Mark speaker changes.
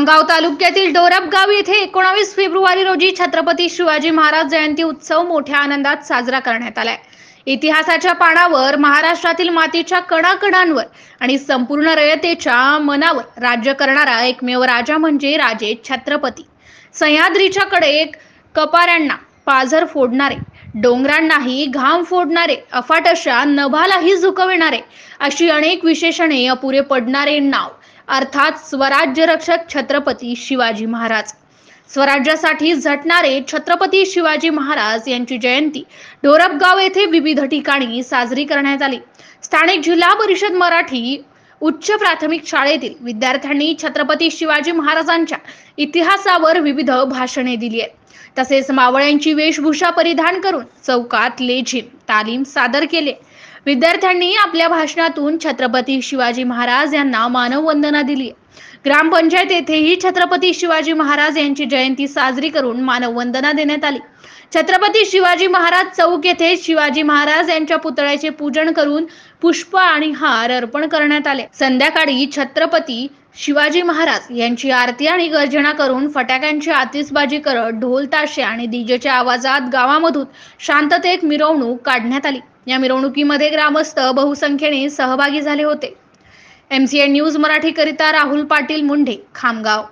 Speaker 1: खामगाव तालुक्यातील डोरबगाव येथे 19 फेब्रुवारी रोजी छत्रपती शिवाजी महाराज जयंती उत्सव मोठ्या आनंदात साजरा करण्यात आलाय। इतिहासाच्या पानावर महाराष्ट्रातील मातीच्या कणाकणांवर आणि संपूर्ण रयतेच्या मनावर राज्य करणारा एकमेव राजा म्हणजे राजे छत्रपती। सह्याद्रीच्या कडेक कपाऱ्यांना पाझर फोडणारे, डोंगरांनाही घाम फोडणारे, अफाट अशा नभालाही झुकविणारे, अशी अनेक विशेषणे अपुरे पडणारे नाव अर्थात स्वराज्य रक्षक छत्रपती शिवाजी महाराज। स्वराज्यासाठी झटणारे छत्रपती शिवाजी महाराज यांची जयंती डोरबगाव येथे विविध ठिकाणी साजरी करण्यात आली। स्थानिक जिल्हा परिषद मराठी उच्च प्राथमिक शाळेतील विद्यार्थ्यांनी छत्रपती शिवाजी महाराजांच्या इतिहासावर विविध भाषणे दिली आहेत। तसेच मावळ्यांची वेशभूषा परिधान करून चौकात लेझिम तालीम सादर केले। विद्यार्थ्यांनी आपल्या भाषणातून छत्रपती शिवाजी महाराज यांना मानववंदना दिली। ग्रामपंचायत येथेही छत्रपती शिवाजी महाराज यांची जयंती साजरी करून मानववंदना देण्यात आली। छत्रपती शिवाजी महाराज चौक येथे शिवाजी महाराज यांच्या पुतळ्याचे पूजन करून पुष्प आणि हार अर्पण करण्यात आले। संध्याकाळी छत्रपती शिवाजी महाराज यांची आरती आणि गर्जना करून फटाक्यांची आतिषबाजी करत ढोल ताशे आणि डीजेच्या आवाजात गावामधून शांततेत मिरवणूक काढण्यात आली। या मिरवणुकीमध्ये ग्रामस्थ बहुसंख्येने सहभागी झाले होते। MCN न्यूज मराठी करिता राहुल पाटील मुंढे, खामगाव।